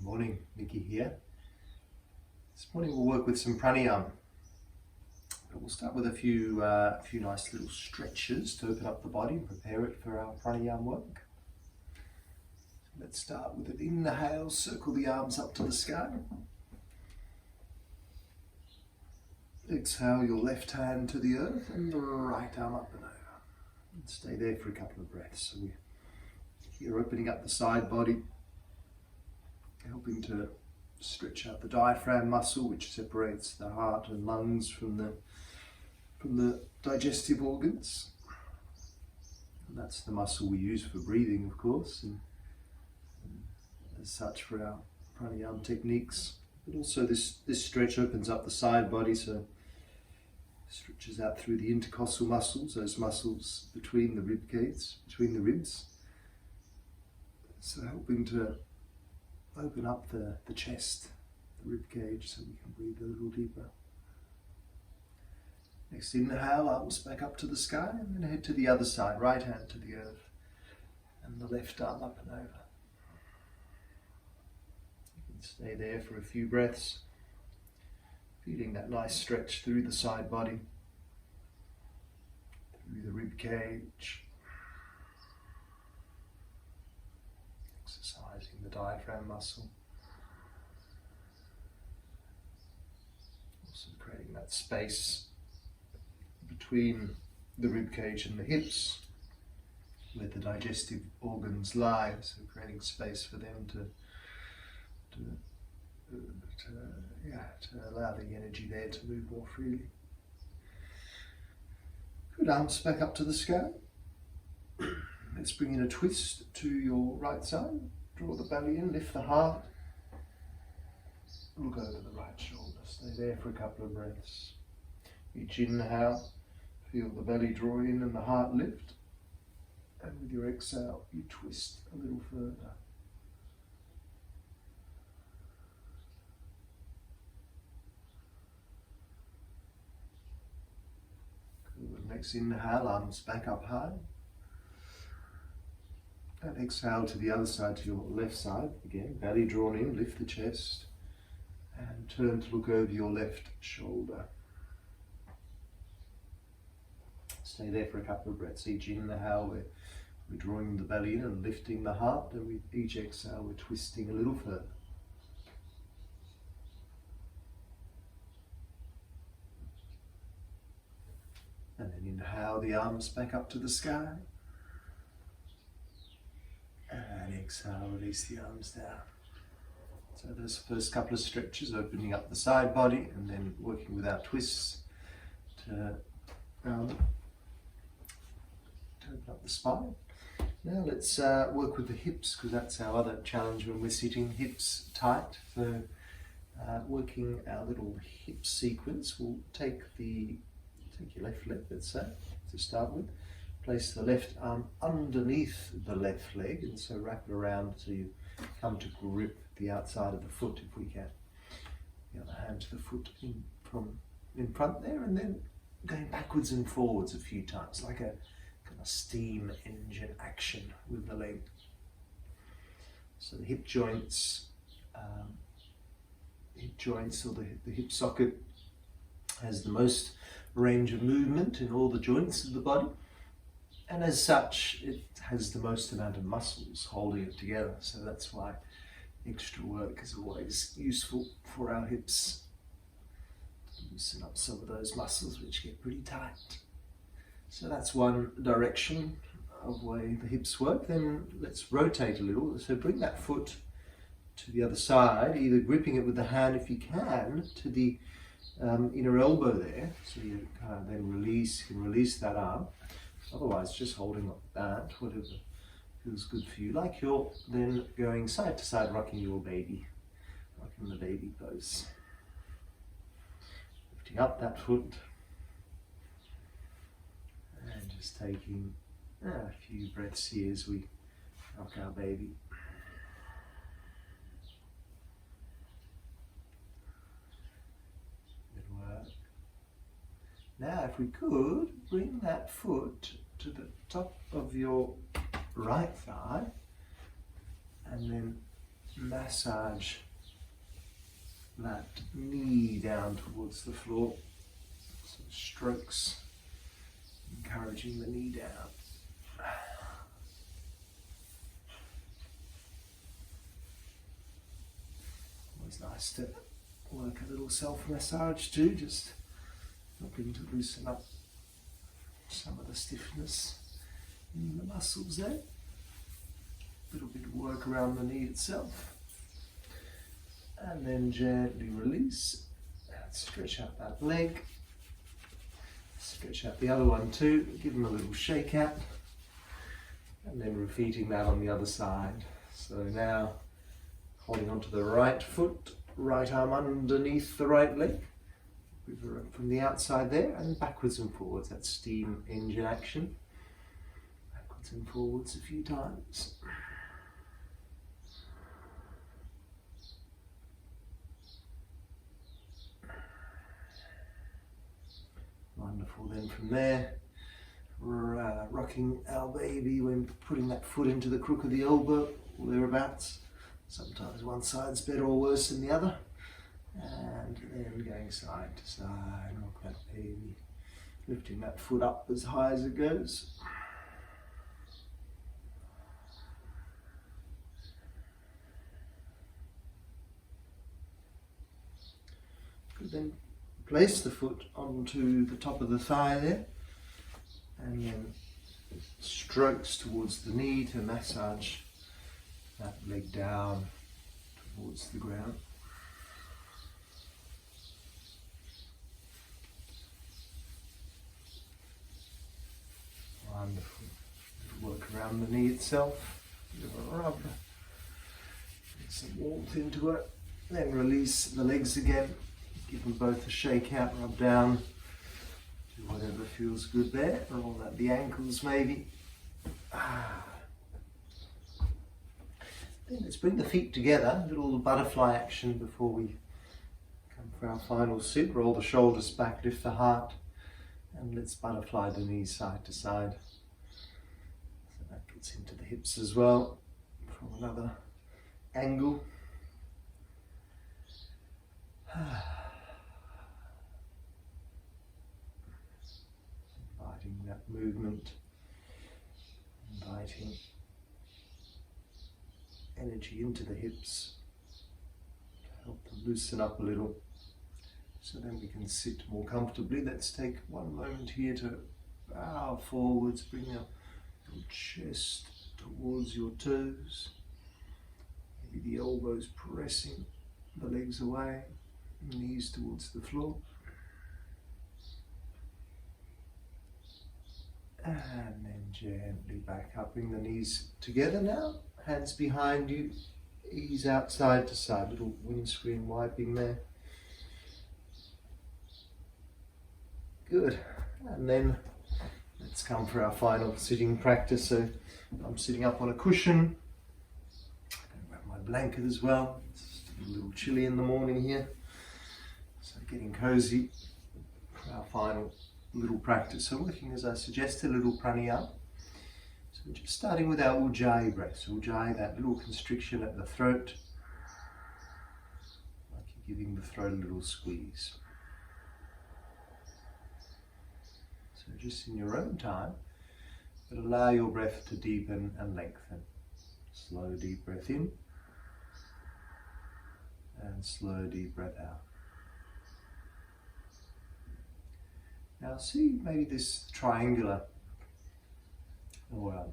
Morning, Nikki here. This morning we'll work with some pranayama. But we'll start with a few nice little stretches to open up the body and prepare it for our pranayama work. So let's start with an inhale, circle the arms up to the sky. Exhale your left hand to the earth and the right arm up and over. And stay there for a couple of breaths. So we're here opening up the side body, helping to stretch out the diaphragm muscle, which separates the heart and lungs from the digestive organs. And that's the muscle we use for breathing, of course, and as such for our pranayama techniques. But also this stretch opens up the side body, so stretches out through the intercostal muscles, those muscles between the rib cages, between the ribs. So helping to open up the chest, the rib cage, so we can breathe a little deeper. Next inhale, arms back up to the sky, and then head to the other side, right hand to the earth, and the left arm up and over. You can stay there for a few breaths, feeling that nice stretch through the side body, through the rib cage, exercising the diaphragm muscle. Also creating that space between the rib cage and the hips, where the digestive organs lie, so creating space for them to allow the energy there to move more freely. Good, arms back up to the sky. Let's bring in a twist to your right side. Draw the belly in, lift the heart. Look over the right shoulder. Stay there for a couple of breaths. Each inhale, feel the belly draw in and the heart lift. And with your exhale, you twist a little further. Good. Next inhale, arms back up high. And exhale to the other side, to your left side. Again, belly drawn in, lift the chest. And turn to look over your left shoulder. Stay there for a couple of breaths. Each inhale, we're drawing the belly in and lifting the heart. And with each exhale, we're twisting a little further. And then inhale the arms back up to the sky. And exhale, release the arms down. So those first couple of stretches, opening up the side body and then working with our twists to open up the spine. Now let's work with the hips, because that's our other challenge when we're sitting, hips tight. So working our little hip sequence, we'll take your left leg, let's say, to start with. Place the left arm underneath the left leg, and so wrap it around so you come to grip the outside of the foot if we can. The other hand to the foot from in front there, and then going backwards and forwards a few times, like a kind of steam engine action with the leg. So the hip joints, or the hip socket has the most range of movement in all the joints of the body. And as such, it has the most amount of muscles holding it together. So that's why extra work is always useful for our hips. Loosen up some of those muscles which get pretty tight. So that's one direction of way the hips work. Then let's rotate a little. So bring that foot to the other side, either gripping it with the hand if you can to the inner elbow there. So you kind of then release that arm. Otherwise, just holding like that, whatever feels good for you. Like you're then going side to side, rocking your baby, rocking the baby pose. Lifting up that foot, and just taking a few breaths here as we rock our baby. Good work. Now, if we could, bring that foot to the top of your right thigh and then massage that knee down towards the floor. So strokes, encouraging the knee down. Always nice to work a little self-massage too, just helping to loosen up some of the stiffness in the muscles there. A little bit of work around the knee itself. And then gently release. And stretch out that leg. Stretch out the other one too. Give them a little shake out. And then repeating that on the other side. So now holding onto the right foot, right arm underneath the right leg. Move around from the outside there and backwards and forwards. That's steam engine action. Backwards and forwards a few times. Wonderful. Then from there, rocking our baby when putting that foot into the crook of the elbow or thereabouts. Sometimes one side's better or worse than the other. And then going side to side, rock that baby, lifting that foot up as high as it goes. Good, then place the foot onto the top of the thigh there, and then strokes towards the knee to massage that leg down towards the ground. Wonderful. Work around the knee itself. Give a rub. Get some warmth into it. Then release the legs again. Give them both a shake out, rub down. Do whatever feels good there. Roll out the ankles maybe. Then let's bring the feet together. A little butterfly action before we come for our final sit. Roll the shoulders back, lift the heart. And let's butterfly the knees side to side. So that gets into the hips as well from another angle. Inviting that movement, inviting energy into the hips to help them loosen up a little. So then we can sit more comfortably. Let's take one moment here to bow forwards, bring your chest towards your toes. Maybe the elbows pressing the legs away, knees towards the floor. And then gently back up, bring the knees together now. Hands behind you, ease out side to side, little windscreen wiping there. Good, and then let's come for our final sitting practice. So I'm sitting up on a cushion. I'm going to grab my blanket as well. It's a little chilly in the morning here. So getting cozy for our final little practice. So working as I suggested, a little pranayama. So we're just starting with our ujjayi breath. So ujjayi, that little constriction at the throat, like you're giving the throat a little squeeze. So just in your own time, but allow your breath to deepen and lengthen. Slow deep breath in and slow deep breath out. Now see maybe this triangular, or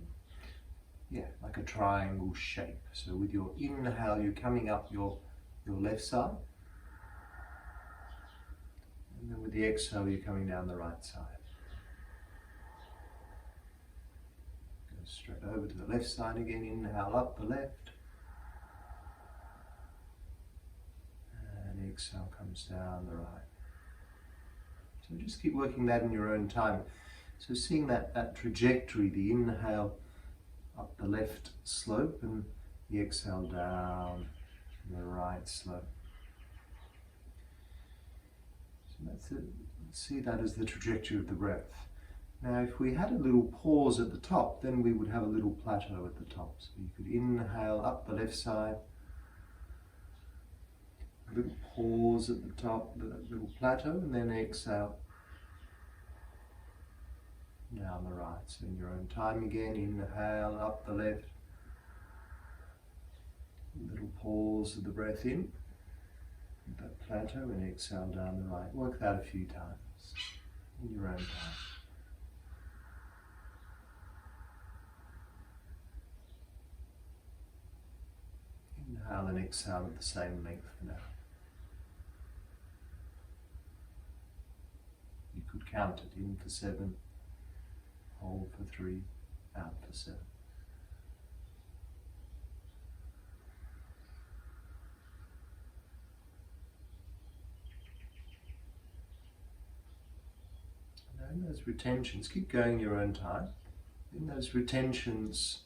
like a triangle shape. So with your inhale, you're coming up your left side, and then with the exhale, you're coming down the right side. Go straight over to the left side again. Inhale up the left, and exhale comes down the right. So just keep working that in your own time. So seeing that trajectory, the inhale up the left slope and the exhale down the right slope. So that's it. See that as the trajectory of the breath. Now if we had a little pause at the top, then we would have a little plateau at the top. So you could inhale up the left side little pause at the top, the little plateau, and then exhale down the right. So in your own time again, inhale up the left, little pause of the breath in, that plateau, and exhale down the right. Work that a few times in your own time. Inhale and exhale at the same length for now. You could count it in for 7, hold for 3, out for 7. Now in those retentions, keep going your own time. In those retentions,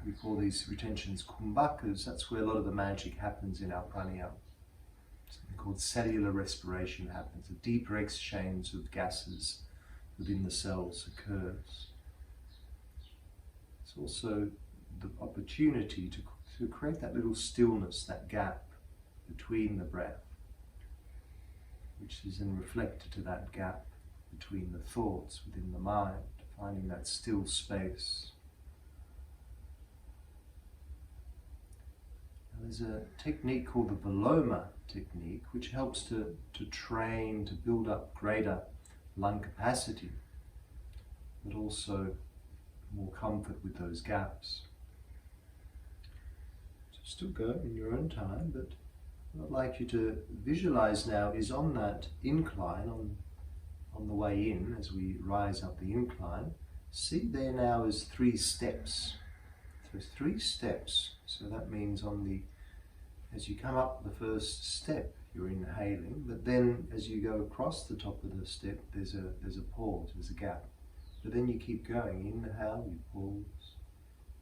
we call these retentions kumbhakas. That's where a lot of the magic happens in our pranayama. Something called cellular respiration happens. A deeper exchange of gases within the cells occurs. It's also the opportunity to create that little stillness, that gap between the breath, which is then reflected to that gap between the thoughts within the mind, finding that still space. There's a technique called the Viloma technique, which helps to train, to build up greater lung capacity, but also more comfort with those gaps. So still go in your own time, but what I'd like you to visualize now is on that incline, on the way in, as we rise up the incline, see there now as 3 steps. So 3 steps. So that means as you come up the first step, you're inhaling, but then as you go across the top of the step, there's a pause, there's a gap. But then you keep going. Inhale, you pause.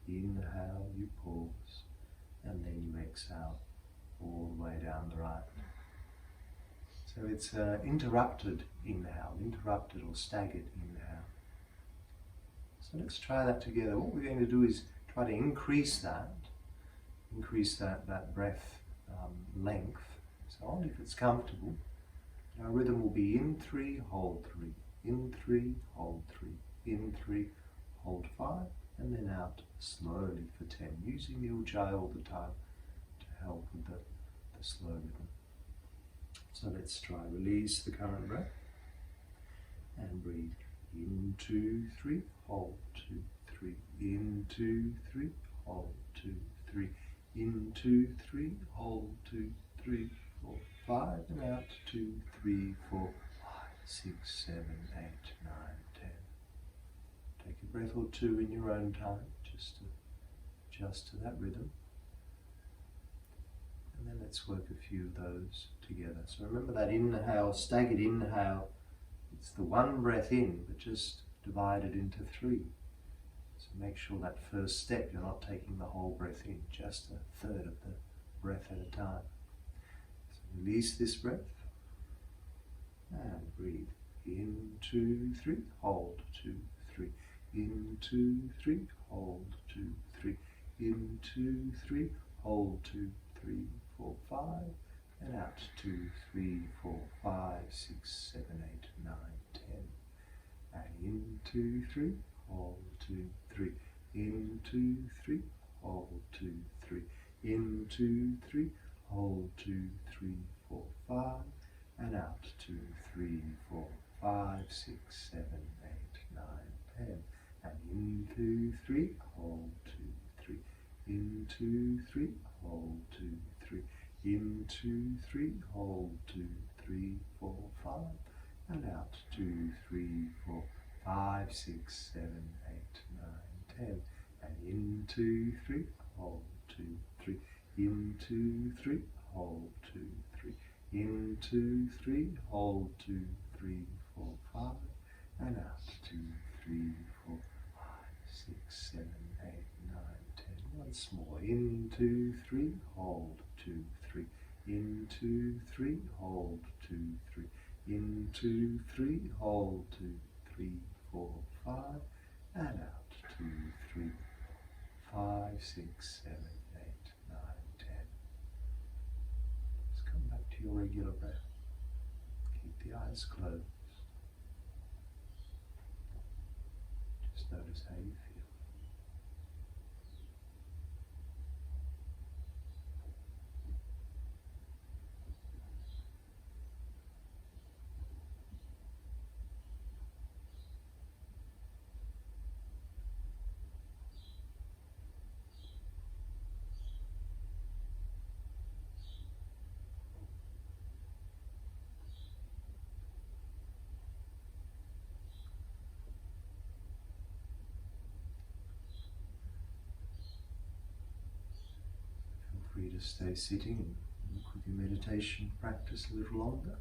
Inhale, you pause. And then you exhale all the way down the right. So it's interrupted inhale, interrupted or staggered inhale. So let's try that together. What we're going to do is try to increase that breath length. So only if it's comfortable. Our rhythm will be in 3, hold 3, in 3, hold 3, in 3, hold 5, and then out slowly for 10, using the ujjayi all the time to help with the slow rhythm. So let's try. Release the current breath and breathe. In 2, 3, hold 2, 3, in 2, 3, hold 2, 3, in 2, 3, hold 2, 3, 4, 5, and out 2, 3, 4, 5, 6, 7, 8, 9, 10. Take a breath or two in your own time, just to adjust to that rhythm. And then let's work a few of those together. So remember that inhale, staggered inhale, it's the one breath in, but just divided into 3. So make sure that first step you're not taking the whole breath in, just a third of the breath at a time. So release this breath and breathe. In 2, 3, hold 2, 3. In 2, 3, hold 2, 3. In 2, 3, hold 2, 3, 4, 5, and out 2, 3, 4, 5, 6, 7, 8, 9, 10. And in 2, 3, hold 2, 3. In 2, 3, hold 2, 3. In 2, 3, hold 2, 3, 4, 5, and out 2, 3, 4, 5, 6, 7, 8, 9, 10. And in 2, 3, hold 2, 3. In 2, 3, hold 2, 3. In 2, 3, hold 2, 3, 4, 5, and out 2, 3, 4, 5, 6, 7, 8, 9, 10. And in 2, 3, hold 2, 3. In 2, 3, hold 2, 3. In 2, 3, hold 2, 3, 4, 5, and out 2, 3, 4, 5, 6, 7, 8, 9, 10. Once more. In 2, 3, hold 2, 3. In 2, 3, hold 2, 3. In 2, 3, hold 2, 3, 4, 5, and out 2, 3, 5, 6, 7, 8, 9, 10. Let's come back to your regular breath. Keep the eyes closed. Just notice how you feel. Free to stay sitting and look with your meditation practice a little longer.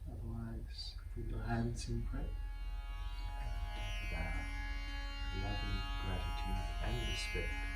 Otherwise, put your hands in prayer and bow, loving gratitude and respect